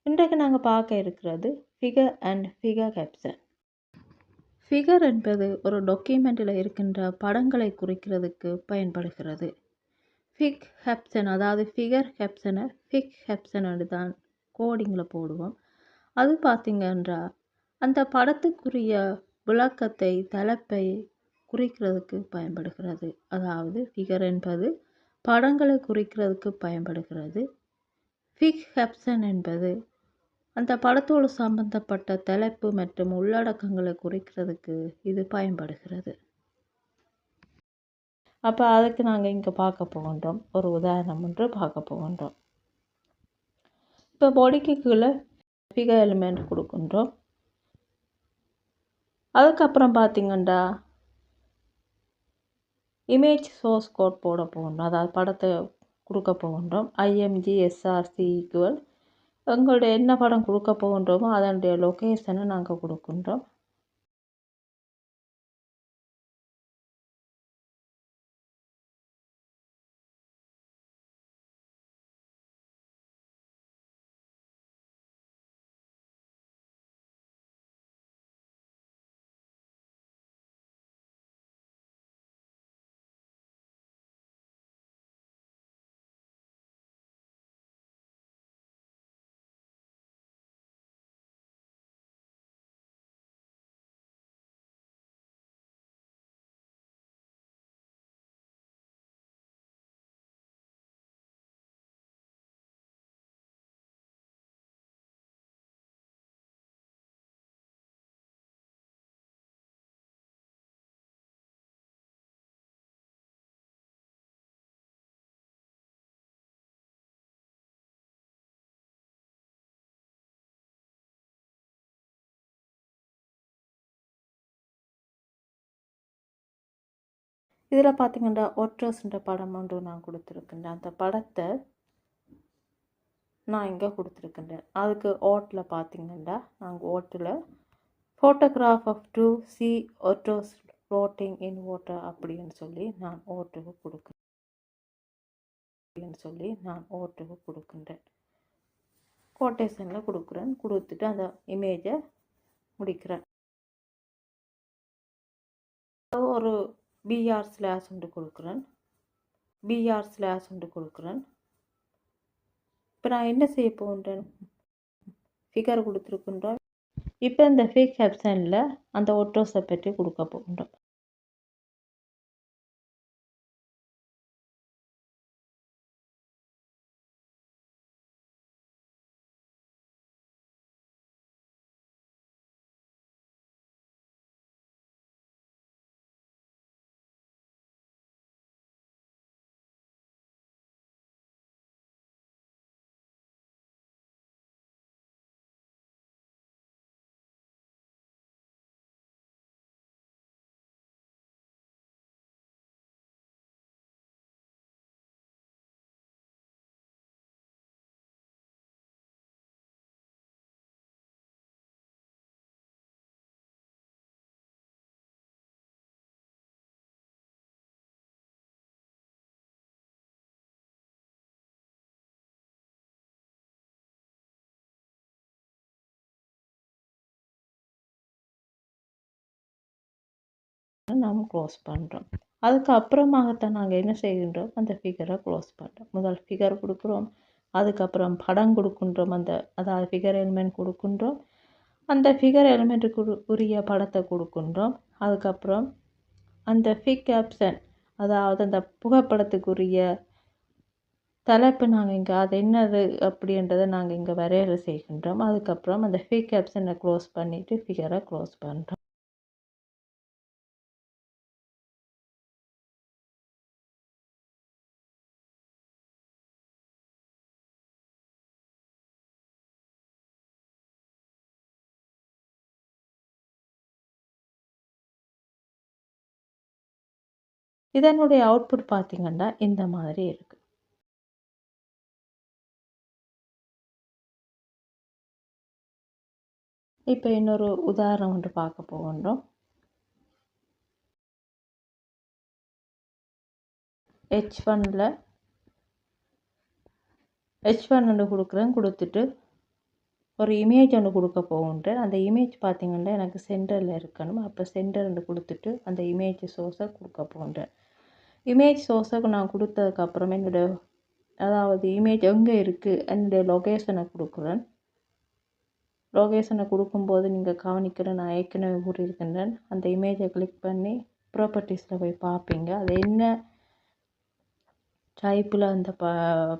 இன்றைக்கு நாங்கள் பார்க்க இருக்கிறது figure and figure caption. Figure என்பது ஒரு டாக்குமெண்ட்டில் இருக்கின்ற படங்களை குறிக்கிறதுக்கு பயன்படுகிறது. ஃபிக் கேப்ஷன் அதாவது ஃபிகர் கேப்ஷனை ஃபிக் கேப்ஷன் தான் கோடிங்கில் போடுவோம். அது பார்த்திங்கன்னா அந்த படத்துக்குரிய விளக்கத்தை தலைப்பை குறிக்கிறதுக்கு பயன்படுகிறது. அதாவது ஃபிகர் என்பது படங்களை குறிக்கிறதுக்கு பயன்படுகிறது. ஃபிக் கேப்ஷன் என்பது அந்த படத்தோடு சம்பந்தப்பட்ட தலைப்பு மற்றும் உள்ளடக்கங்களை குறிக்கிறதுக்கு இது பயன்படுகிறது. அப்போ அதுக்கு நாங்கள் இங்கே பார்க்க போகின்றோம். ஒரு உதாரணம் ஒன்று பார்க்க போகின்றோம். இப்போ பாடிக்கு கீழே ஃபிகர் எலிமெண்ட் கொடுக்கின்றோம். அதுக்கப்புறம் பார்த்திங்கன்னா இமேஜ் சோர்ஸ் கோட் போட போகின்றோம். அதாவது படத்தை கொடுக்க போகின்றோம். IMG_SRC ஈக்குவல் எங்களுடைய என்ன படம் கொடுக்க போகின்றோமோ அதனுடைய லொக்கேஷனை நாங்கள் கொடுக்கின்றோம். இதில் பார்த்திங்கன்னா ஒட்ரஸ்ன்ற படம் ஒன்று நான் கொடுத்துருக்கின்றேன். அந்த படத்தை நான் இங்கே கொடுத்துருக்கின்றேன். அதுக்கு ஓட்டில் பார்த்திங்கன்னா நாங்கள் ஓட்டில் photograph of 2C otters floating in water அப்படின்னு சொல்லி நான் ஓட்டுக்கு கொடுக்கின்றேன். கோட்டேஷனில் கொடுக்குறேன். கொடுத்துட்டு அந்த இமேஜை முடிக்கிறேன். ஒரு BR// கொடுக்குறேன். கொடுக்குறேன். இப்போ நான் என்ன செய்ய போகின்றேன், ஃபிகர் கொடுத்துருக்கின்றோம். இப்போ இந்த ஃபிக் கேப்ஷனில் அந்த ஒட்ரோஸை பற்றி கொடுக்க போகின்றோம். நாம் க்ளோஸ் பண்ணுறோம். அதுக்கு அப்புறமாகத்தான் நாங்கள் என்ன செய்கின்றோம், அந்த ஃபிகரை க்ளோஸ் பண்ணுறோம். முதல் ஃபிகர் கொடுக்குறோம், அதுக்கப்புறம் படம் கொடுக்கின்றோம். அதாவது ஃபிகர் எலிமெண்ட் கொடுக்கின்றோம். அந்த ஃபிகர் எலிமெண்ட்டுக்கு உரிய படத்தை கொடுக்கின்றோம். அதுக்கப்புறம் அந்த ஃபிக் கேப்ஷன் அதாவது அந்த புகைப்படத்துக்குரிய தலைப்பு நாங்கள் இங்கே அது என்னது அப்படின்றத நாங்கள் இங்கே வரையறை செய்கின்றோம். அதுக்கப்புறம் அந்த ஃபிக் கேப்ஷனை க்ளோஸ் பண்ணிவிட்டு ஃபிகரை க்ளோஸ் பண்ணுறோம். இதனுடைய அவுட்புட் பார்த்திங்கன்னா இந்த மாதிரி இருக்குது. இப்போ இன்னொரு உதாரணம் ஒன்று பார்க்க போகின்றோம். H1 கொடுக்குறேன். கொடுத்துட்டு ஒரு இமேஜ் ஒன்று கொடுக்க போகின்றேன். அந்த இமேஜ் பார்த்திங்கன்னா எனக்கு சென்டரில் இருக்கணும். அப்போ சென்டர்னு கொடுத்துட்டு அந்த இமேஜ் சோர்ஸை கொடுக்க போகின்றேன். இமேஜ் சோர்ஸை நான் கொடுத்ததுக்கப்புறம் அதாவது இமேஜ் எங்கே இருக்குது என்னுடைய லொகேஷனை கொடுக்குறேன். லொகேஷனை கொடுக்கும்போது நீங்கள் கவனிக்கிற நான் ஏற்கனவே கூறியிருக்கின்றேன். அந்த இமேஜை கிளிக் பண்ணி ப்ராப்பர்ட்டிஸில் போய் பார்ப்பீங்க. அது என்ன டைப்பில் அந்த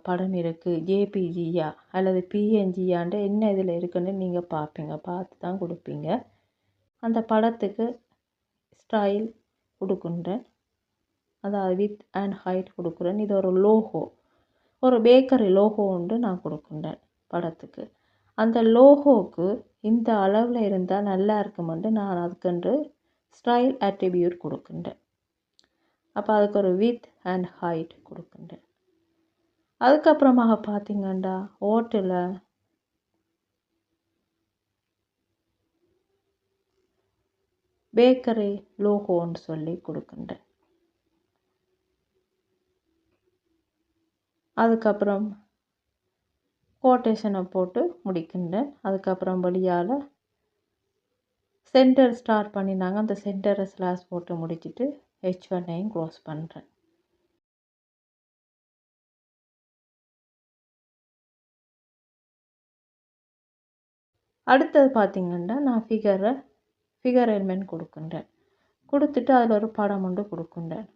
படம் இருக்குது, ஜேபிஜியா அல்லது பிஎன்ஜியான்ட்டு என்ன இதில் இருக்குன்னு நீங்கள் பார்ப்பீங்க. பார்த்து தான் கொடுப்பீங்க. அந்த படத்துக்கு ஸ்டைல் கொடுக்குன்றேன். அதாவது வித் அண்ட் ஹைட் கொடுக்குறேன். இது ஒரு லோகோ, ஒரு பேக்கரி லோகோ ஒன்று நான் கொடுக்குறேன் படத்துக்கு. அந்த லோகோவுக்கு இந்த அளவில் இருந்தால் நல்லா இருக்குமென்று நான் அதுக்கென்று ஸ்டைல் அட்ரிபியூட் கொடுக்குறேன். அப்போ அதுக்கு ஒரு வித் அண்ட் ஹைட் கொடுக்குறேன். அதுக்கப்புறமாக பார்த்திங்கன்னா ஓட்டில் பேக்கரி லோகோன்னு சொல்லி கொடுக்குறேன். அதுக்கப்புறம் கோட்டேஷனை போட்டு முடிக்கின்றேன். அதுக்கப்புறம் வழியால் சென்டர் ஸ்டார்ட் பண்ணினாங்க. அந்த சென்டரை ஸ்லாஷ் போட்டு முடிச்சுட்டு H1ஐயும் க்ளோஸ் பண்ணுறேன். அடுத்தது பார்த்திங்கன்னா நான் ஃபிகர் எலிமெண்ட் கொடுக்குறேன். கொடுத்துட்டு அதில் ஒரு படம் ஒன்று கொடுக்குறேன்.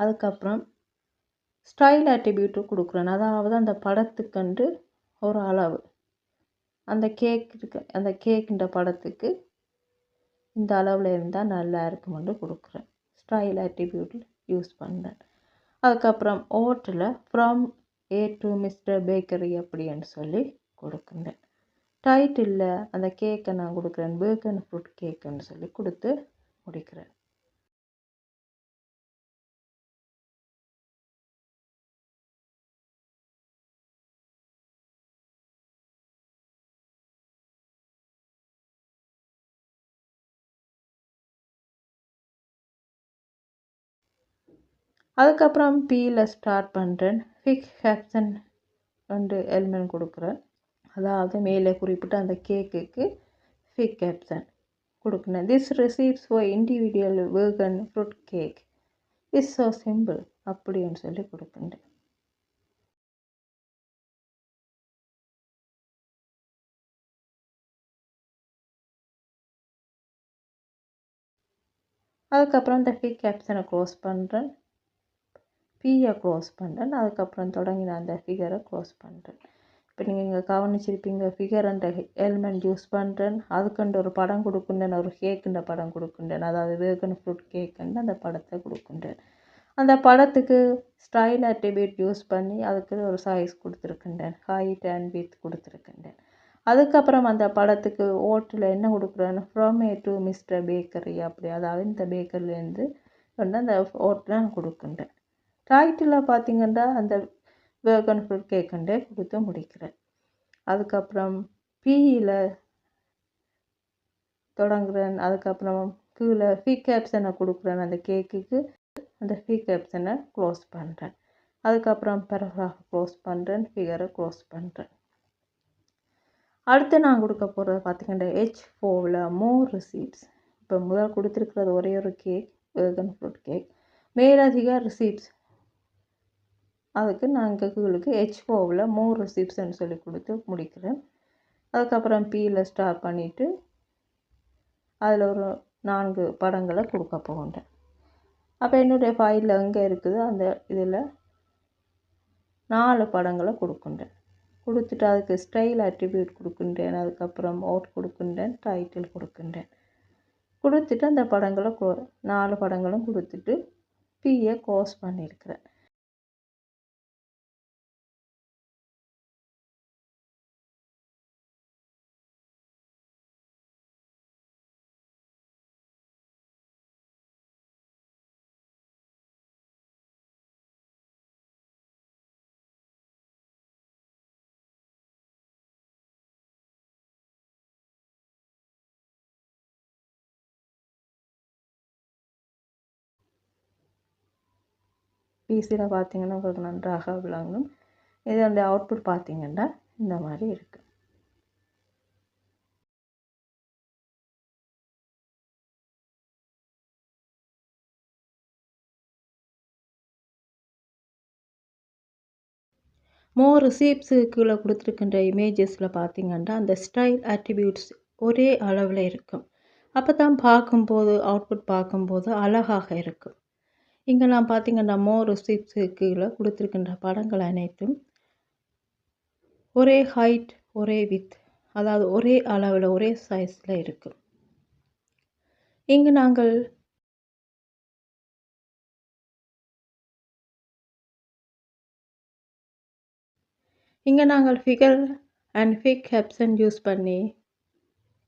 அதுக்கப்புறம் ஸ்டைல் அட்ரிபியூட்டு கொடுக்குறேன். அதாவது அந்த படத்துக்கண்டு ஒரு அளவு, அந்த கேக்குன்ற படத்துக்கு இந்த அளவில் இருந்தால் நல்லா இருக்குமென்று கொடுக்குறேன். ஸ்டைல் அட்ரிபியூட் யூஸ் பண்ணுறேன். அதுக்கப்புறம் ஓட்டில் from A to mister bakery அப்படின்னு சொல்லி கொடுக்குறேன். டைட்டிலில் அந்த கேக்கை நான் கொடுக்குறேன், பேக்கன் ஃப்ரூட் கேக்குன்னு சொல்லி கொடுத்து முடிக்கிறேன். அதுக்கப்புறம் பியில் ஸ்டார்ட் பண்ணுறேன். ஃபிக் கேப்ஷன் ரெண்டு எலிமெண்ட் கொடுக்குறேன். அதாவது மேலே குறிப்பிட்ட அந்த கேக்குக்கு ஃபிக் கேப்ஷன் கொடுக்குறேன். This recipes for individual vegan fruit cake is so simple அப்படின்னு சொல்லி கொடுக்குறேன். அதுக்கப்புறம் இந்த ஃபிக் கேப்ஷனை க்ளோஸ் பண்ணுறேன். பியை க்ளோஸ் பண்ணுறேன். அதுக்கப்புறம் தொடங்கின அந்த ஃபிகரை க்ளோஸ் பண்ணுறேன். இப்போ நீங்கள் இங்கே கவனிச்சிருப்பீங்க, ஃபிகர் அண்ட் எலிமெண்ட் யூஸ் பண்ணுறேன். அதுக்குண்டு ஒரு படம் கொடுக்குறேன், ஒரு கேக்குன்ற படம் கொடுக்குறேன். அதாவது வேர்கன் ஃப்ரூட் கேக்குன்னு அந்த படத்தை கொடுக்குறேன். அந்த படத்துக்கு ஸ்டைல் அட்ரிபியூட் யூஸ் பண்ணி அதுக்கு ஒரு சைஸ் கொடுத்துருக்கின்றேன், ஹைட் அண்ட் வித் கொடுத்துருக்கின்றேன். அதுக்கப்புறம் அந்த படத்துக்கு ஓட்டில் என்ன கொடுக்குறேன், from A to mister bakery அப்படி, அதாவது இந்த பேக்கரிலேருந்து வந்து அந்த ஓட்டில் நான் கொடுக்குறேன். டைட்டிலில் பார்த்திங்கன்னா அந்த வேர்கன் ஃப்ரூட் கேக்குண்டே கொடுத்து முடிக்கிறேன். அதுக்கப்புறம் பியில் தொடங்குறேன். அதுக்கப்புறம் கீழே ஃபிக் கேப்ஷனை கொடுக்குறேன் அந்த கேக்குக்கு. அந்த ஃபிக் கேப்ஷனை க்ளோஸ் பண்ணுறேன். அதுக்கப்புறம் பேராகிராஃப் க்ளோஸ் பண்ணுறேன், ஃபிகரை க்ளோஸ் பண்ணுறேன். அடுத்து நான் கொடுக்க போகிறது பார்த்திங்கன்னா H4ல் மோர் ரிசீப்ட்ஸ். இப்போ முதல் கொடுத்துருக்கிறது ஒரே ஒரு கேக், வேர்கன் ஃப்ரூட் கேக். மேலதிக ரிசீப்ட்ஸ் அதுக்கு நான் இங்கே கீழுக்கு H4ல் மோர் ரிசிப்ட்ஸ்ன்னு சொல்லி கொடுத்து முடிக்கிறேன். அதுக்கப்புறம் பியில் ஸ்டார்ட் பண்ணிவிட்டு அதில் ஒரு 4 படங்களை கொடுக்க போகின்றேன். அப்போ என்னுடைய ஃபைலில் எங்கே இருக்குதோ அந்த இதில் 4 படங்களை கொடுக்குன்றேன். கொடுத்துட்டு அதுக்கு ஸ்டைல் அட்ரிபியூட் கொடுக்குன்றேன். அதுக்கப்புறம் அவுட் கொடுக்குன்றேன், டைட்டில் கொடுக்குன்றேன். கொடுத்துட்டு அந்த படங்களை 4 படங்களும் கொடுத்துட்டு பியை க்ளோஸ் பண்ணியிருக்கிறேன். பிசியில் பார்த்தீங்கன்னா உங்களுக்கு நன்றாக விளங்கும். இதனுடைய அவுட்புட் பார்த்தீங்கன்னா இந்த மாதிரி இருக்குது. மோர் ரிசீப்ஸு கீழே கொடுத்துருக்கின்ற இமேஜஸில் பார்த்தீங்கன்னா அந்த ஸ்டைல் அட்ரிபியூட்ஸ் ஒரே அளவில் இருக்கும். அப்போ தான் பார்க்கும்போது அவுட்புட் பார்க்கும்போது அழகாக இருக்கும். இங்கே நான் பார்த்தீங்கன்னா மோர் ரிசீப்ஸு கீழே கொடுத்துருக்கின்ற படங்கள் அனைத்தும் ஒரே ஹைட் ஒரே வித், அதாவது ஒரே அளவில் ஒரே சைஸில் இருக்கும். இங்கு நாங்கள் figure and fig caption use பண்ணி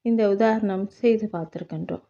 இந்த உதாரணம் செய்து பார்த்துருக்கின்றோம்.